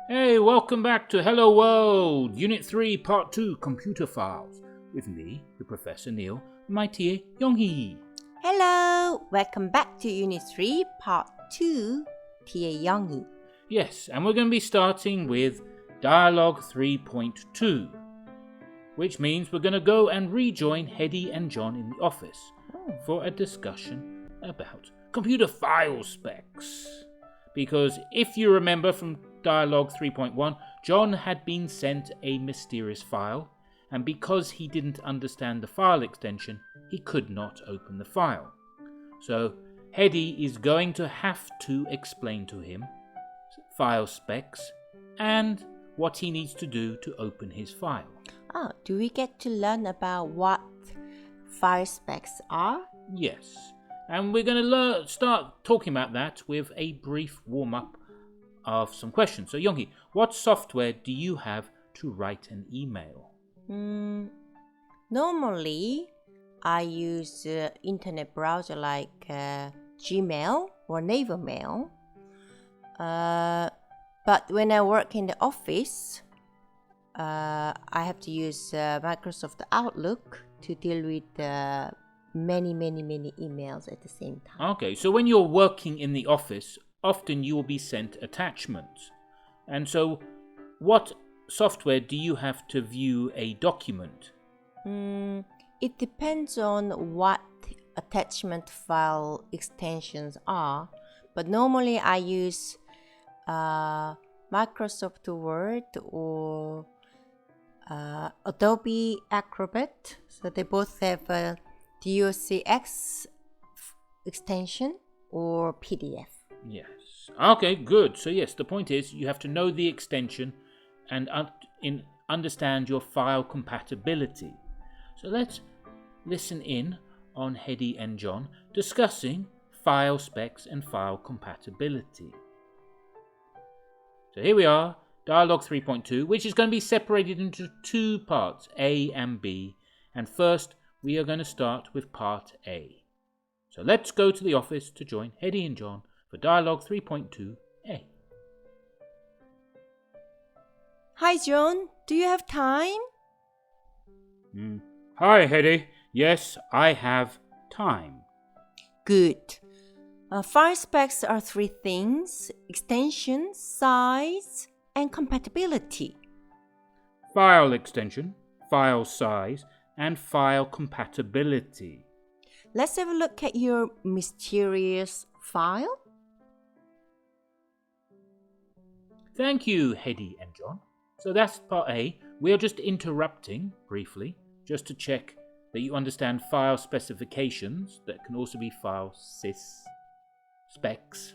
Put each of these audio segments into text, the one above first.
Hey, welcome back to Hello World, Unit 3, Part 2, Computer Files, with me, the Professor Neil, and my TA, Yoonghee. Hello! Welcome back to Unit 3, Part 2, TA Youngie. Yes, and we're going to be starting with Dialogue 3.2, which means we're going to go and rejoin Hetty and John in the office for a discussion about computer file specs. Because if you remember from Dialogue 3.1, John had been sent a mysterious file, and because he didn't understand the file extension, he could not open the file. So Hetty is going to have to explain to him file specs and what he needs to do to open his file. Do we get to learn about what file specs are? Yes, and we're going to start talking about that with a brief warm-up of some questions. So Yoonghee, what software do you have to write an email? Normally, I use internet browser like Gmail or Naver Mail. But when I work in the office, I have to use Microsoft Outlook to deal with many emails at the same time. Okay, so when you're working in the office, often you will be sent attachments. And so what software do you have to view a document? It depends on what attachment file extensions are. But normally I use Microsoft Word or Adobe Acrobat. So they both have a DOCX extension or PDF. Yes. Okay, good. So yes, the point is you have to know the extension and understand your file compatibility. So let's listen in on Hetty and John discussing file specs and file compatibility. So here we are, Dialogue 3.2, which is going to be separated into two parts, A and B. And first, we are going to start with Part A. So let's go to the office to join Hetty and John for Dialogue 3.2A. Hi, John. Do you have time? Hi, Hetty. Yes, I have time. Good. File specs are three things: extension, size, and compatibility. File extension, file size, and file compatibility. Let's have a look at your mysterious file. Thank you, Hetty and John. So that's Part A. We are just interrupting briefly, just to check that you understand file specifications that can also be file specs.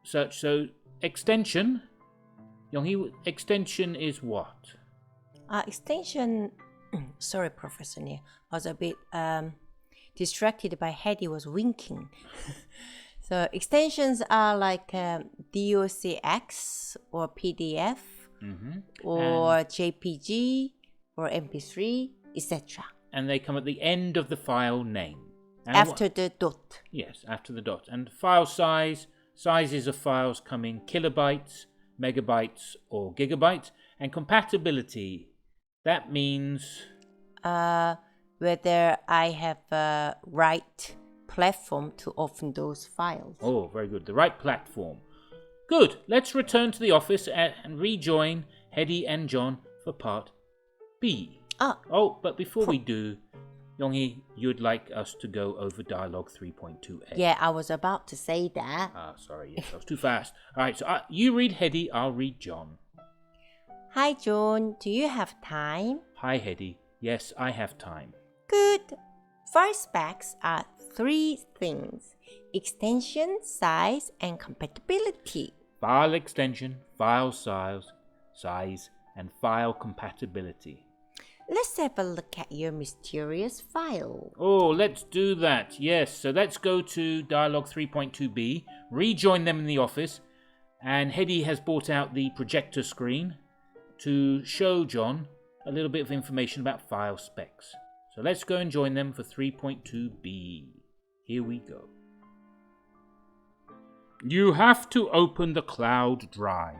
So extension, Yoonghee, extension is what? Extension. Sorry, Professor Neil. I was a bit distracted by Hetty was winking. So extensions are like DOCX or PDF or JPG or MP3, etc. And they come at the end of the file name. And After the dot. Yes, after the dot. And file sizes of files come in kilobytes, megabytes, or gigabytes. And compatibility, that means whether I have a right platform to open those files. Oh, very good. The right platform. Good. Let's return to the office and rejoin Hetty and John for Part B. But before we do, Yoonghee, you'd like us to go over Dialogue 3.2A. Yeah, I was about to say that. Sorry. Yes, I was too fast. All right, so you read Hetty, I'll read John. Hi, John. Do you have time? Hi, Hetty. Yes, I have time. Good. File specs are three things: extension, size, and compatibility. File extension, file size, and file compatibility. Let's have a look at your mysterious file. Oh, let's do that. Yes, so let's go to Dialogue 3.2b, rejoin them in the office, and Hetty has brought out the projector screen to show John a little bit of information about file specs. So let's go and join them for 3.2b. Here we go. You have to open the cloud drive.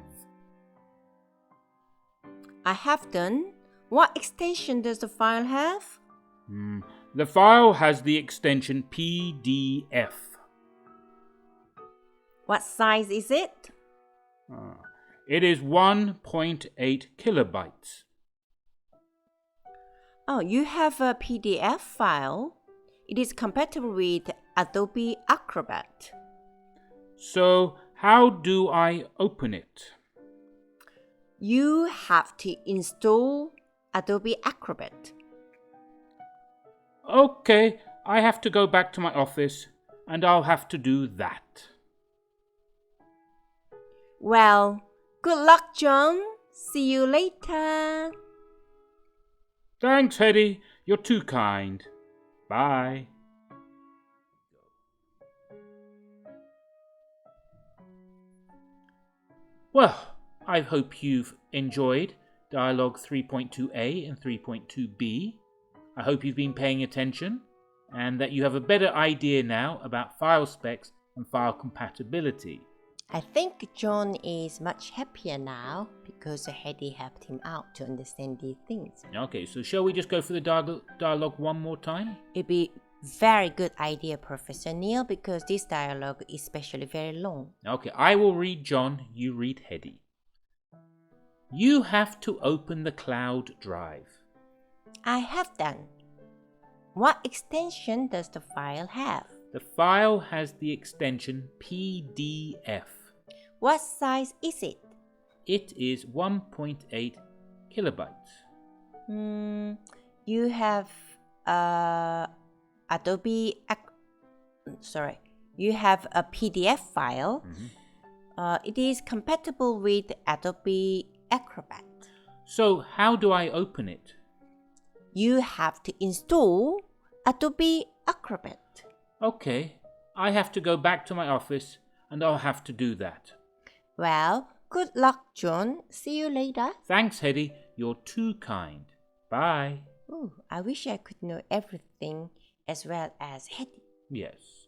I have done. What extension does the file have? The file has the extension PDF. What size is it? It is 1.8 kilobytes. Oh, you have a PDF file. It is compatible with Adobe Acrobat. So, how do I open it? You have to install Adobe Acrobat. Okay, I have to go back to my office and I'll have to do that. Well, good luck, John. See you later. Thanks, Hetty. You're too kind. Bye. Well, I hope you've enjoyed Dialogue 3.2a and 3.2b. I hope you've been paying attention and that you have a better idea now about file specs and file compatibility. I think John is much happier now because Hedy helped him out to understand these things. Okay, so shall we just go for the dialogue one more time? It'd be very good idea, Professor Neil, because this dialogue is especially very long. Okay, I will read John, you read Hetty. You have to open the cloud drive. I have done. What extension does the file have? The file has the extension PDF. What size is it? It is 1.8 kilobytes. You have You have a PDF file. It is compatible with Adobe Acrobat. So how do I open it? You have to install Adobe Acrobat. Okay, I have to go back to my office and I'll have to do that. Well, good luck, John. See you later. Thanks, Hetty. You're too kind. Bye. Ooh, I wish I could know everything as well as Hedy. Yes.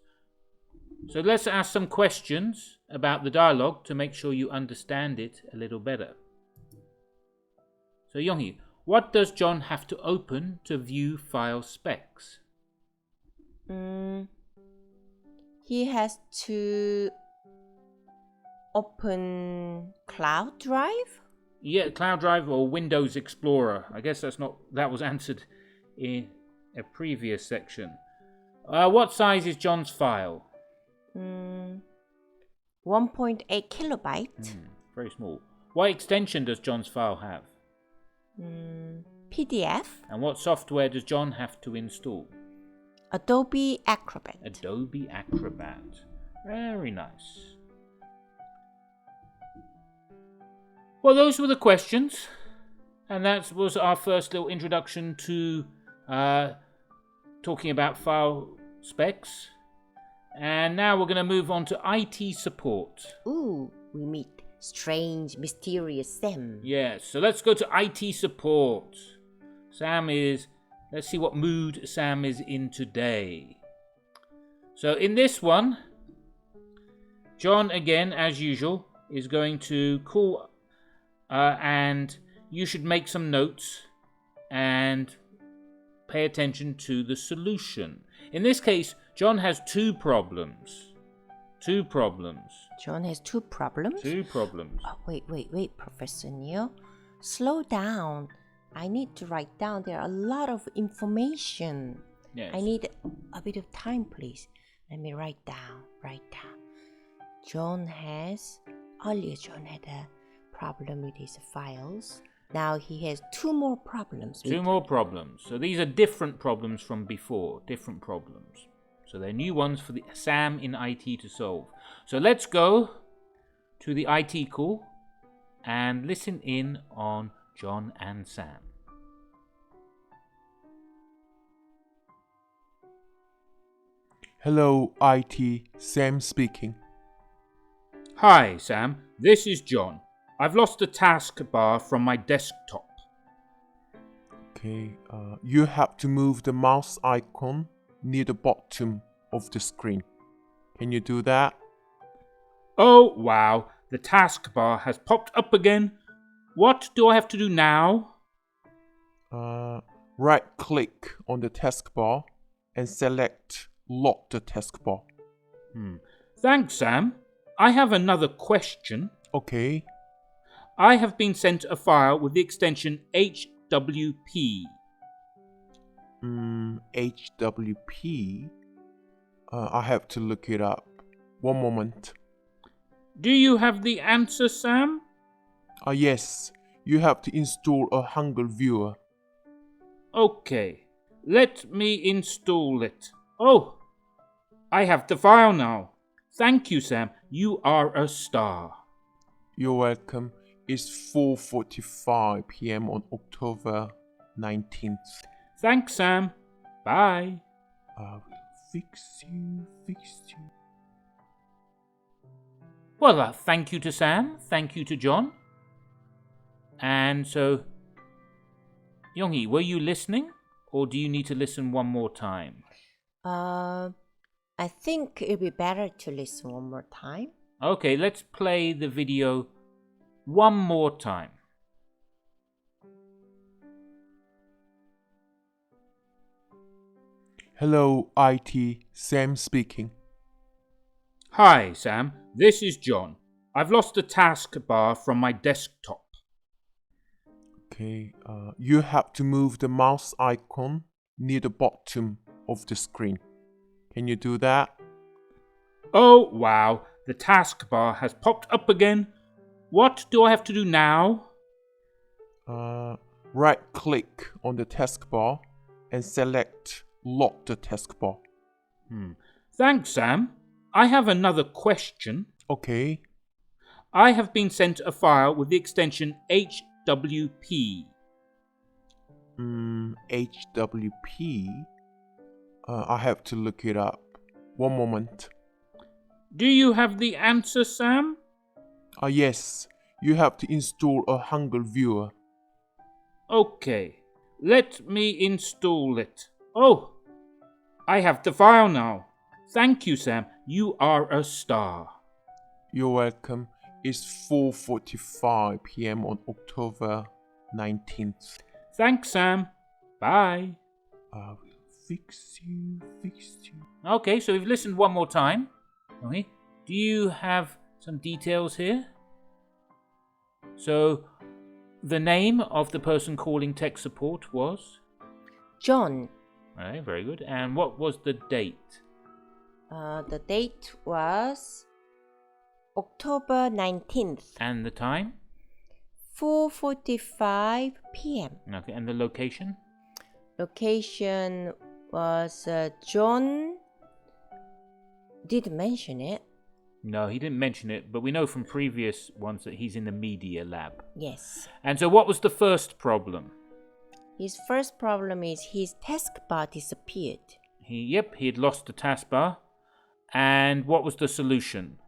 So let's ask some questions about the dialogue to make sure you understand it a little better. So Yonghee, what does John have to open to view file specs? He has to open Cloud Drive? Yeah, Cloud Drive or Windows Explorer. I guess that was answered in a previous section. What size is John's file? 1.8 kilobyte. Very small. What extension does John's file have? PDF. And what software does John have to install? Adobe Acrobat. Adobe Acrobat. Very nice. Well, those were the questions. And that was our first little introduction to talking about file specs. And now we're going to move on to IT support. Ooh, we meet strange, mysterious Sam. Yes, so let's go to IT support. Let's see what mood Sam is in today. So in this one, John, again, as usual, is going to call and you should make some notes and pay attention to the solution. In this case, John has two problems. John has two problems? Oh, wait, Professor Neil. Slow down. I need to write down. There are a lot of information. Yes. I need a bit of time, please. Let me write down. Earlier John had a problem with his files. Now he has two more problems. Two more problems. So these are different problems from before. Different problems. So they're new ones for the Sam in IT to solve. So let's go to the IT call and listen in on John and Sam. Hello, IT. Sam speaking. Hi, Sam. This is John. I've lost the taskbar from my desktop. Okay, you have to move the mouse icon near the bottom of the screen. Can you do that? Oh, wow, the taskbar has popped up again. What do I have to do now? Right-click on the taskbar and select Lock the taskbar. Thanks, Sam. I have another question. Okay. I have been sent a file with the extension HWP. HWP. I have to look it up. One moment. Do you have the answer, Sam? Yes. You have to install a Hangul viewer. Okay, let me install it. Oh, I have the file now. Thank you, Sam. You are a star. You're welcome. It's 4:45 p.m. on October 19th. Thanks, Sam. Bye. I will fix you. Well, thank you to Sam. Thank you to John. And so, Yonghee, were you listening? Or do you need to listen one more time? I think it'd be better to listen one more time. Okay, let's play the video one more time. Hello, IT. Sam speaking. Hi, Sam. This is John. I've lost the taskbar from my desktop. Okay, you have to move the mouse icon near the bottom of the screen. Can you do that? Oh, wow, the taskbar has popped up again. What do I have to do now? Right-click on the taskbar and select Lock the taskbar. Thanks, Sam. I have another question. Okay. I have been sent a file with the extension HWP. HWP. I have to look it up. One moment. Do you have the answer, Sam? Yes. You have to install a Hangul viewer. Okay, let me install it. Oh, I have the file now. Thank you, Sam. You are a star. You're welcome. It's 4:45 p.m. on October 19th. Thanks, Sam. Bye. I will fix you. Okay, so we've listened one more time. Okay. Do you have some details here? So, the name of the person calling tech support was? John. Right, very good. And what was the date? The date was October 19th, And the time? 4:45 p.m. Okay, and the location? Location was John didn't mention it. No, he didn't mention it, but we know from previous ones that he's in the media lab. Yes. And so what was the first problem? His first problem is his taskbar disappeared. He had lost the taskbar. And what was the solution?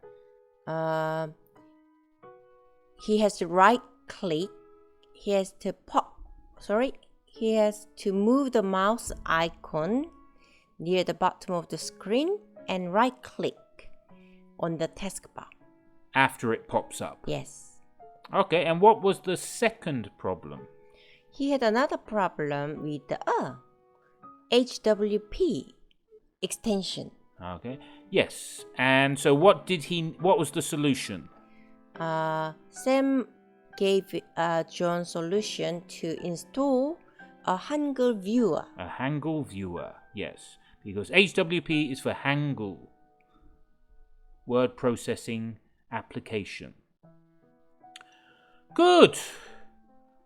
He has to right click. He has to move the mouse icon near the bottom of the screen and right click on the taskbar. After it pops up? Yes. Okay, and what was the second problem? He had another problem with the HWP extension. Okay, yes. And so what was the solution? Sam gave John solution to install a Hangul viewer. A Hangul viewer, yes. Because HWP is for Hangul, word processing application. Good.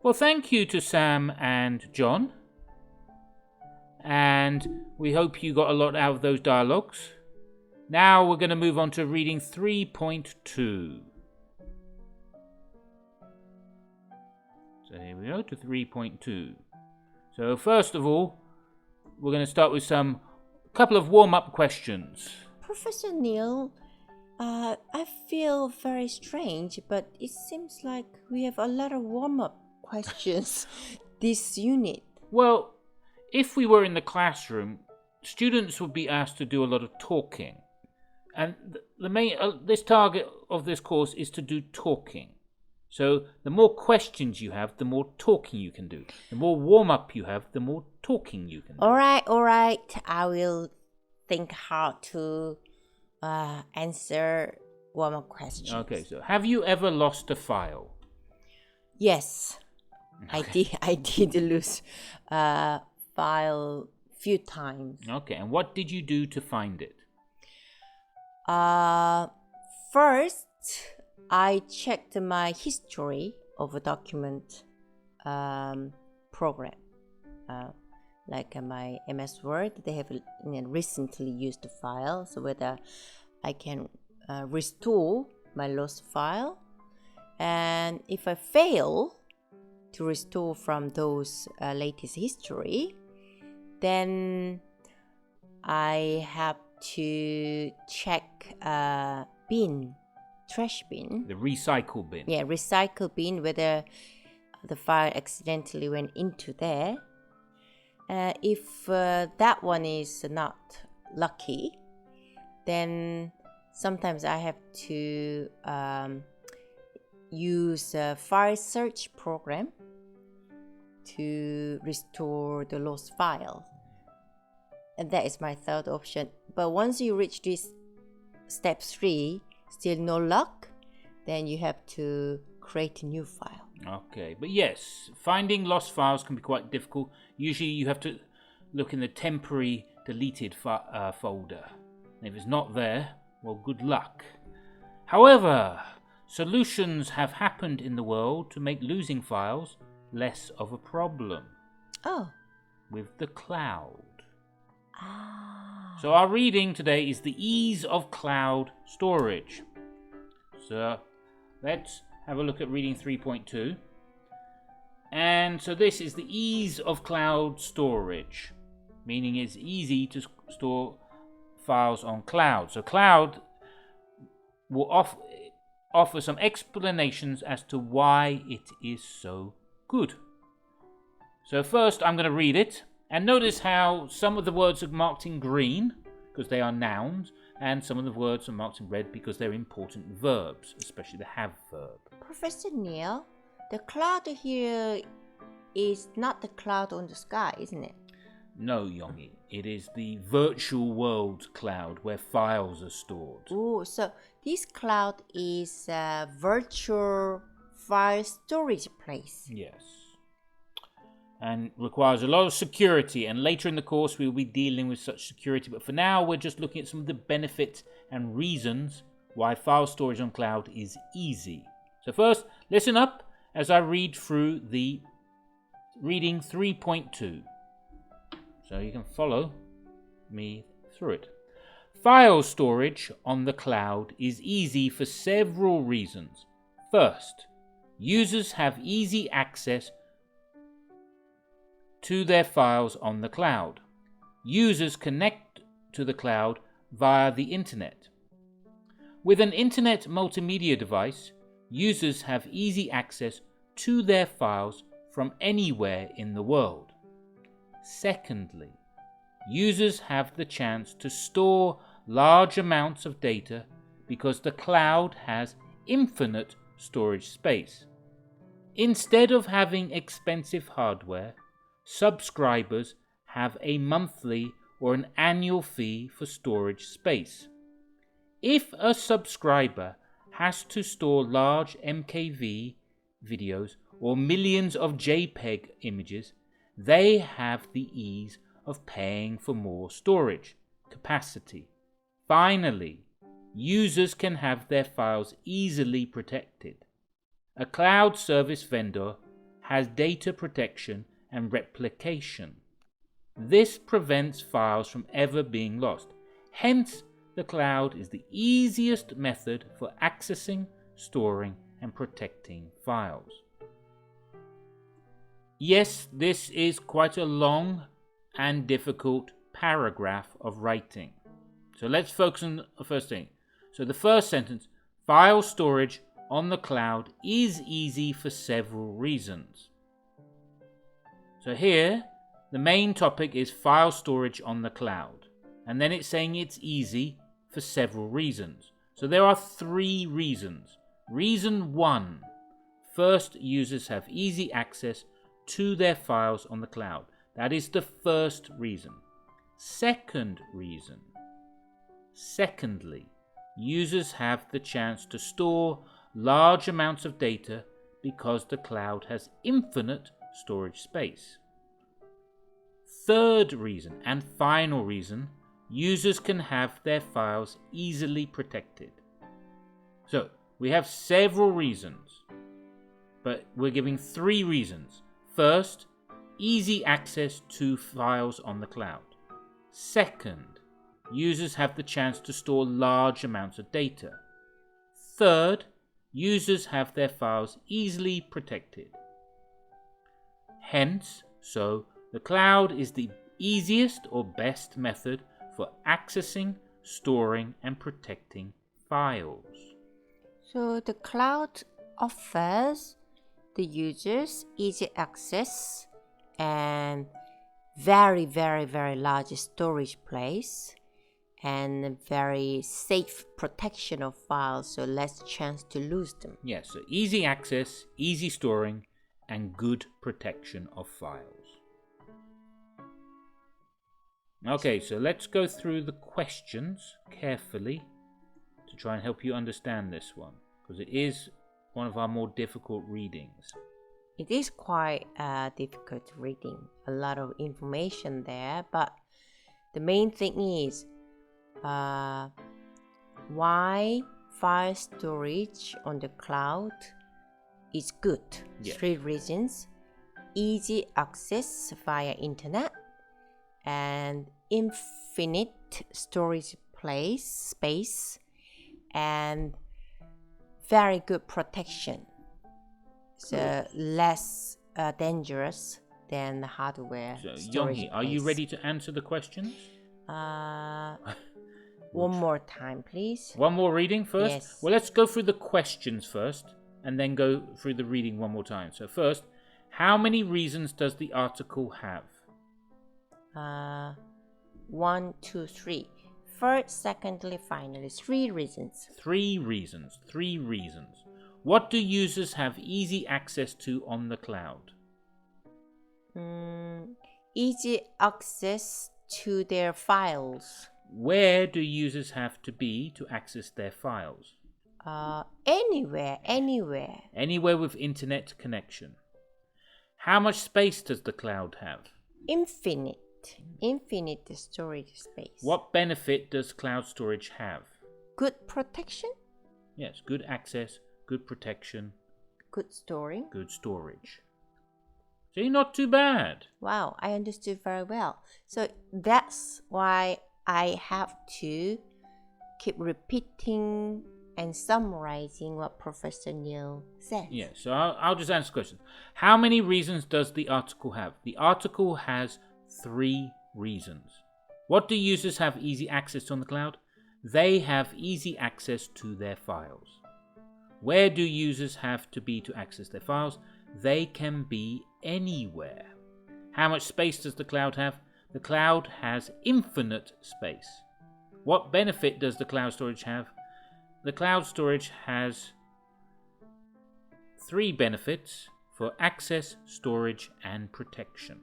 Well, thank you to Sam and John. And we hope you got a lot out of those dialogues. Now we're going to move on to reading 3.2. So here we go to 3.2. So first of all, we're going to start with a couple of warm-up questions. Professor Neil, I feel very strange, but it seems like we have a lot of warm-up questions this unit. Well, if we were in the classroom, students would be asked to do a lot of talking. And the main this target of this course is to do talking. So the more questions you have, the more talking you can do. The more warm-up you have, the more talking you can do. All right. I will think how to answer warm-up questions. Okay, so have you ever lost a file? Yes, I did lose file few times. Okay, and what did you do to find it? First, I checked my history of a document program. Like my MS Word, they have recently used the file, so whether I can restore my lost file. And if I fail to restore from those latest history, then I have to check trash bin. The recycle bin. Yeah, recycle bin, whether the file accidentally went into there. If that one is not lucky, then sometimes I have to use a file search program to restore the lost file. And that is my third option. But once you reach this step 3, still no luck, then you have to create a new file. Okay, but yes, finding lost files can be quite difficult. Usually you have to look in the temporary deleted folder. And if it's not there, well, good luck. However, solutions have happened in the world to make losing files less of a problem. Oh. With the cloud. Ah. So our reading today is the ease of cloud storage. So let's have a look at reading 3.2. And so this is the ease of cloud storage, meaning it's easy to store files on cloud. So cloud will offer some explanations as to why it is so good. So first I'm going to read it, and notice how some of the words are marked in green because they are nouns, and some of the words are marked in red because they're important verbs, especially the have verb. Professor Neil, the cloud here is not the cloud on the sky, isn't it? No, Yongi. It is the virtual world cloud where files are stored. Oh, so this cloud is a virtual file storage place. Yes. And requires a lot of security, and later in the course we will be dealing with such security, but for now we're just looking at some of the benefits and reasons why file storage on cloud is easy. So first, listen up as I read through the reading 3.2, so you can follow me through it. File storage on the cloud is easy for several reasons. First, users have easy access to their files on the cloud. Users connect to the cloud via the internet. With an internet multimedia device, users have easy access to their files from anywhere in the world. Secondly, users have the chance to store large amounts of data because the cloud has infinite storage space. Instead of having expensive hardware, subscribers have a monthly or an annual fee for storage space. If a subscriber has to store large MKV videos or millions of JPEG images, they have the ease of paying for more storage capacity. Finally, users can have their files easily protected. A cloud service vendor has data protection and replication. This prevents files from ever being lost. Hence, the cloud is the easiest method for accessing, storing, and protecting files. Yes, this is quite a long and difficult paragraph of writing. So let's focus on the first thing. So the first sentence, file storage on the cloud is easy for several reasons. So here, the main topic is file storage on the cloud. And then it's saying it's easy for several reasons. So there are 3 reasons. Reason 1. First, users have easy access to their files on the cloud. That is the first reason. Second reason. Secondly, users have the chance to store large amounts of data because the cloud has infinite storage space. Third reason and final reason, users can have their files easily protected. So, we have several reasons, but we're giving 3 reasons. First, easy access to files on the cloud. Second, users have the chance to store large amounts of data. Third, users have their files easily protected. Hence, the cloud is the easiest or best method for accessing, storing, and protecting files. So the cloud offers the users easy access and very, very, very large storage place and very safe protection of files, so less chance to lose them. Yes, so easy access, easy storing, and good protection of files. Okay, so let's go through the questions carefully to try and help you understand this one, because it is one of our more difficult readings. It is quite difficult reading, a lot of information there, but the main thing is why file storage on the cloud is good. Yes. 3 reasons: easy access via internet, and infinite storage space, and very good protection. So less dangerous than the hardware So, storage Yoonghee, are you space. ready to answer the questions? One more time, please. One more reading first? Yes. Well, let's go through the questions first and then go through the reading one more time. So first, how many reasons does the article have? 1, 2, 3. First, secondly, finally, 3 reasons. 3 reasons. 3 reasons. What do users have easy access to on the cloud? Easy access to their files. Where do users have to be to access their files? Anywhere. Anywhere with internet connection. How much space does the cloud have? Infinite storage space. What benefit does cloud storage have? Good protection, Yes, good access, good protection, good storing. good storage. See, not too bad. Wow, I understood very well. So that's why I have to keep repeating and summarizing what Professor Neil said. Yeah, so I'll just answer the question. How many reasons does the article have? The article has 3 reasons. What do users have easy access to on the cloud? They have easy access to their files. Where do users have to be to access their files? They can be anywhere. How much space does the cloud have? The cloud has infinite space. What benefit does the cloud storage have? The cloud storage has 3 benefits for access, storage, and protection.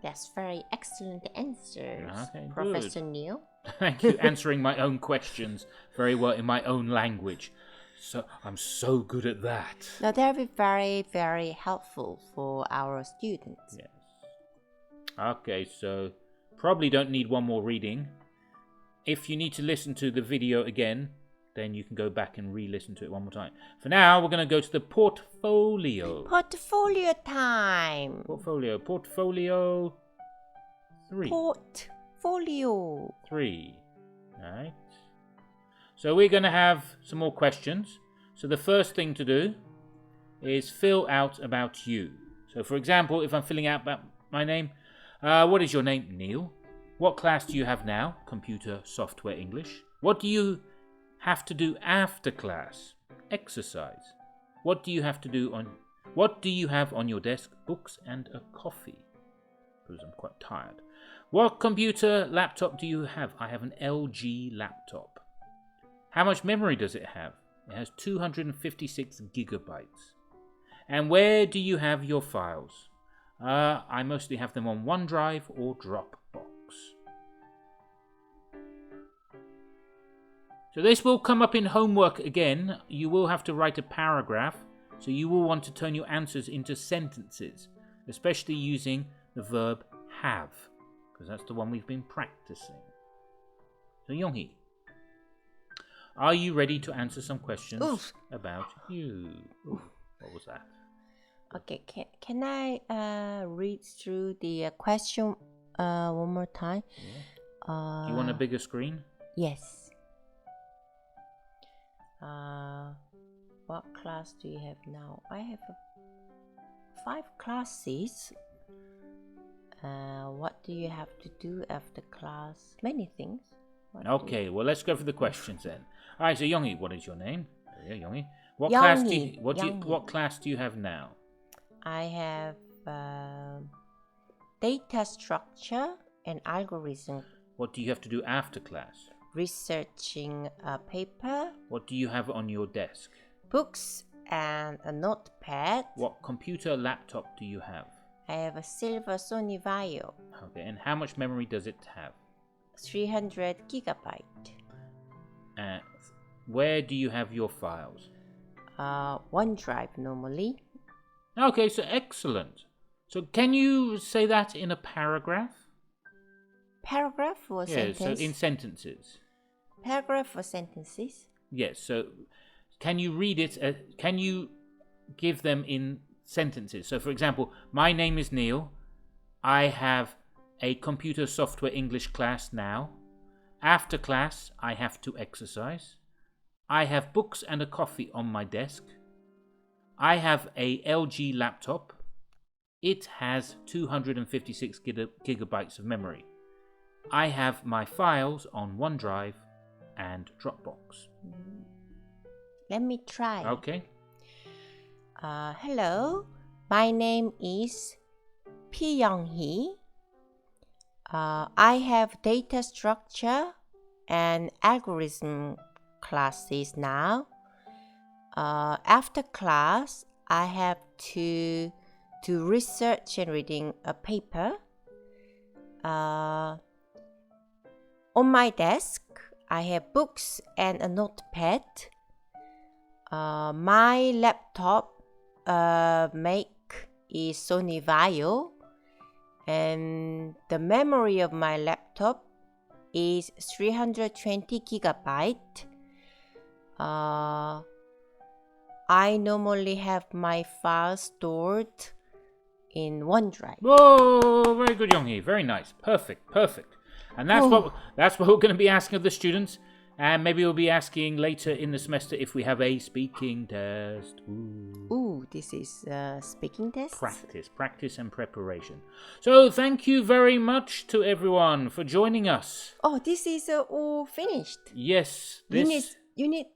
That's very excellent answers, Okay, Professor good. Neil. Thank you, answering my own questions very well in my own language. So I'm so good at that. Now that will be very, very helpful for our students. Yes. Okay, so probably don't need one more reading. If you need to listen to the video again, then you can go back and re-listen to it one more time. For now, we're going to go to the portfolio. Portfolio time. Portfolio 3. Portfolio. 3. Right. So we're going to have some more questions. So the first thing to do is fill out about you. So for example, if I'm filling out about my name, what is your name? Neil. What class do you have now? Computer Software English. What do you have to do after class? Exercise. What do you have on your desk? Books and a coffee. Because I'm quite tired. What computer laptop do you have? I have an LG laptop. How much memory does it have? It has 256 gigabytes. And where do you have your files? I mostly have them on OneDrive or Dropbox. So this will come up in homework again. You will have to write a paragraph. So you will want to turn your answers into sentences, especially using the verb have, because that's the one we've been practicing. So Yonghee, are you ready to answer some questions about you? Ooh, what was that? Okay, can I read through the question one more time? Yeah. Do you want a bigger screen? Yes. What class do you have now? I have 5 classes. What do you have to do after class? Many things. Okay, well, let's go for the questions then. All right, so Yonghee, what is your name? Yeah, Yonghee. What class do you have now? I have data structure and algorithm. What do you have to do after class? Researching a paper. What do you have on your desk? Books and a notepad. What computer laptop do you have? I have a silver Sony Vaio. Okay, and how much memory does it have? 300 gigabyte. Where do you have your files? OneDrive normally. Okay, so excellent. So can you say that in a paragraph? Paragraph or sentence? Yeah, so in sentences. Paragraph or sentences? Yes, so can you read it? Can you give them in sentences? So for example, my name is Neil. I have a computer software English class now. After class, I have to exercise. I have books and a coffee on my desk. I have a LG laptop. It has 256 gigabytes of memory. I have my files on OneDrive and Dropbox. Let me try. Okay. Hello, my name is Pi Yonghee. I have data structure and algorithm classes now. After class, I have to do research and reading a paper. On my desk, I have books and a notepad. My laptop make is Sony Vaio, and the memory of my laptop is 320 gigabyte. I normally have my files stored in OneDrive. Whoa, very good, Yonghee. Very nice. Perfect. And that's what we're going to be asking of the students. And maybe we'll be asking later in the semester if we have a speaking test. Ooh, this is speaking test? Practice and preparation. So thank you very much to everyone for joining us. Oh, this is all finished. Yes. Unit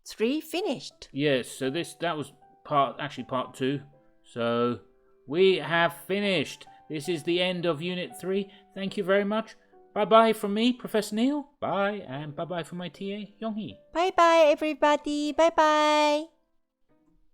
3 finished. Yes, so that was part 2. So we have finished. This is the end of Unit 3. Thank you very much. Bye-bye from me, Professor Neil. Bye, and bye-bye from my TA, Yonghee. Bye-bye, everybody. Bye-bye.